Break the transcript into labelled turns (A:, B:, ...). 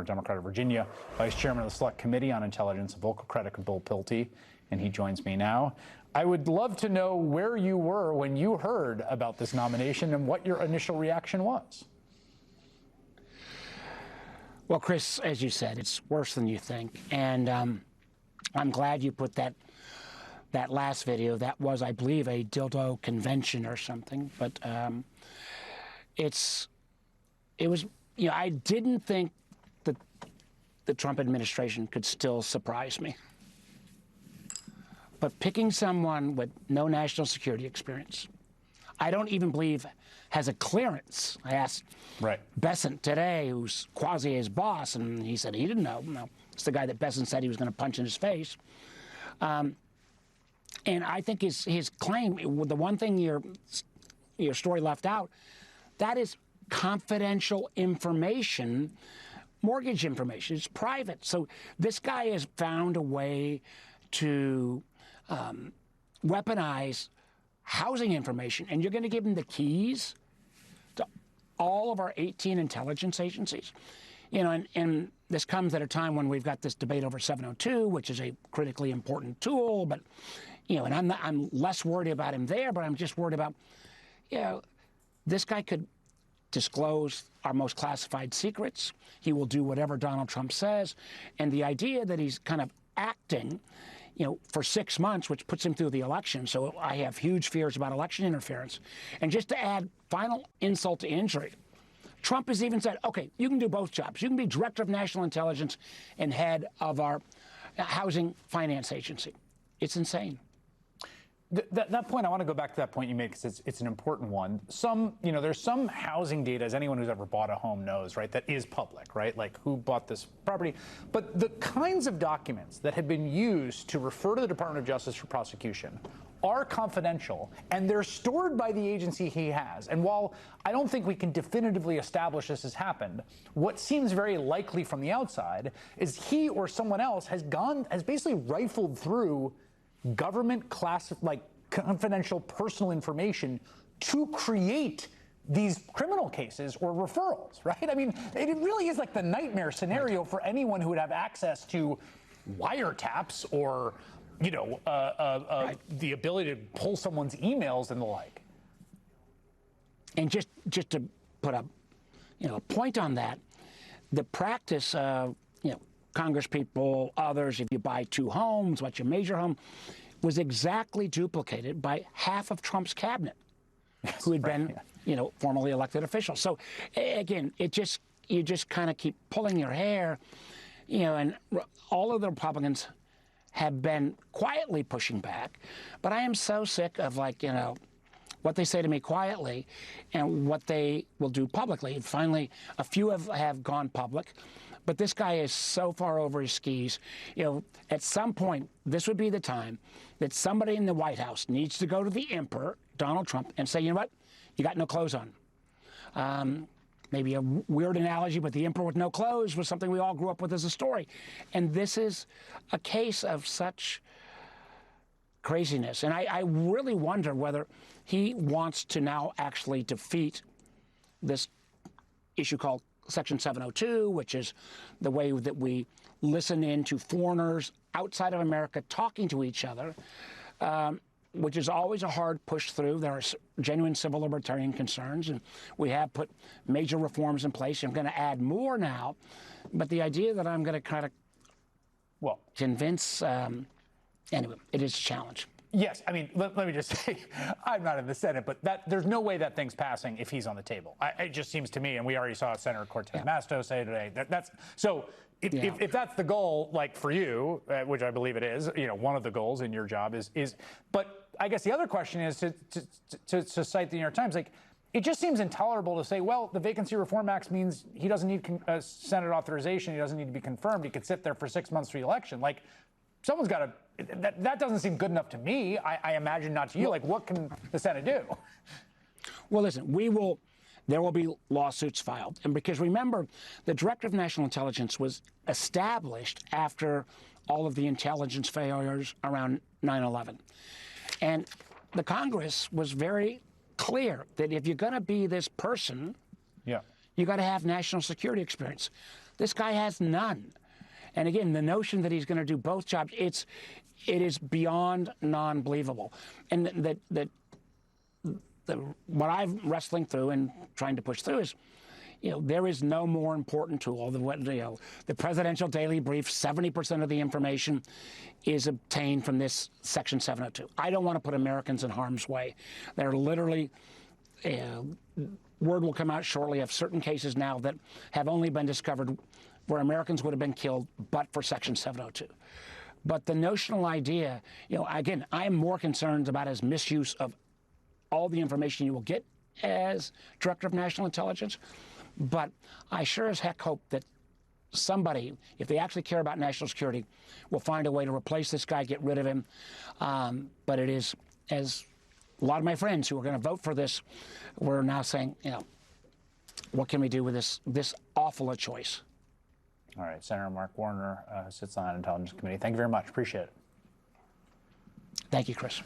A: Democrat of Virginia, Vice Chairman of the Select Committee on Intelligence, a vocal critic of Bill Pulte, and he joins me now. I would love to know where you were when you heard about this nomination and what your initial reaction was.
B: Well, Chris, as you said, it's worse than you think, and I'm glad you put that last video. That was, I believe, a dildo convention or something, but it was, you know, I didn't think that the Trump administration could still surprise me. But picking someone with no national security experience, I don't even believe has a clearance. I asked Bessent today, who's quasi his boss, and he said he didn't know. No, it's the guy that Bessent said he was going to punch in his face. And I think his claim, the one thing your story left out, that is confidential information, mortgage information. It's private. So this guy has found a way to weaponize housing information, and you're going to give him the keys to all of our 18 intelligence agencies. You know, and this comes at a time when we've got this debate over 702, which is a critically important tool, but, you know, and I'm less worried about him there, but I'm just worried about, you know, this guy could disclose our most classified secrets. He will do whatever Donald Trump says. And the idea that he's kind of acting, you know, for 6 months, which puts him through the election. So I have huge fears about election interference. And just to add final insult to injury, Trump has even said, okay, you can do both jobs. You can be director of national intelligence and head of our housing finance agency. It's insane.
A: That point, I want to go back to that point you made because it's an important one. There's some housing data, as anyone who's ever bought a home knows, right, that is public, right? Like who bought this property. But the kinds of documents that have been used to refer to the Department of Justice for prosecution are confidential, and they're stored by the agency he has. And while I don't think we can definitively establish this has happened, what seems very likely from the outside is he or someone else has basically rifled through government confidential personal information to create these criminal cases or referrals, right? I mean, it really is like the nightmare scenario for anyone who would have access to wiretaps or, you know, the ability to pull someone's emails and the like.
B: And just to put a point on that, the practice of, you know, Congress people, others, if you buy 2 homes, what's your major home, was exactly duplicated by half of Trump's cabinet, who had been, you know, formerly elected officials. So again, you just kind of keep pulling your hair, you know, and all of the Republicans have been quietly pushing back. But I am so sick of, like, you know, what they say to me quietly and what they will do publicly. And finally, a few have gone public. But this guy is so far over his skis. You know, at some point, this would be the time that somebody in the White House needs to go to the emperor, Donald Trump, and say, you know what, you got no clothes on. Maybe a weird analogy, but the emperor with no clothes was something we all grew up with as a story. And this is a case of such craziness. And I really wonder whether he wants to now actually defeat this issue called Section 702, which is the way that we listen in to foreigners outside of America talking to each other, which is always a hard push through. There are genuine civil libertarian concerns, and we have put major reforms in place. I'm going to add more now, but the idea that I'm going to kind of convince, anyway, it is a challenge.
A: Yes, I mean, let me just say, I'm not in the Senate, but there's no way that thing's passing if he's on the table. It just seems to me, and we already saw Senator Cortez Masto say today, if that's the goal, like for you, which I believe it is, you know, one of the goals in your job is, but I guess the other question is to cite the New York Times, like, it just seems intolerable to say, well, the Vacancy Reform Act means he doesn't need Senate authorization, he doesn't need to be confirmed, he could sit there for 6 months for the election. Like, someone's got to. That doesn't seem good enough to me. I imagine not to you. Like, what can the Senate do?
B: Well, listen, there will be lawsuits filed. And because remember, the Director of National Intelligence was established after all of the intelligence failures around 9/11. And the Congress was very clear that if you're going to be this person, you got to have national security experience. This guy has none. And again, the notion that he's going to do both jobs, it is beyond non-believable. And what I'm wrestling through and trying to push through is, there is no more important tool than the presidential daily brief. 70% of the information is obtained from this Section 702. I don't want to put Americans in harm's way. They're literally, word will come out shortly of certain cases now that have only been discovered where Americans would have been killed but for Section 702. But the notional idea, again, I am more concerned about his misuse of all the information you will get as Director of National Intelligence. But I sure as heck hope that somebody, if they actually care about national security, will find a way to replace this guy, get rid of him. But it is, as a lot of my friends who are going to vote for this, we're now saying, what can we do with this awful a choice?
A: All right, Senator Mark Warner sits on the Intelligence Committee. Thank you very much. Appreciate it.
B: Thank you, Chris.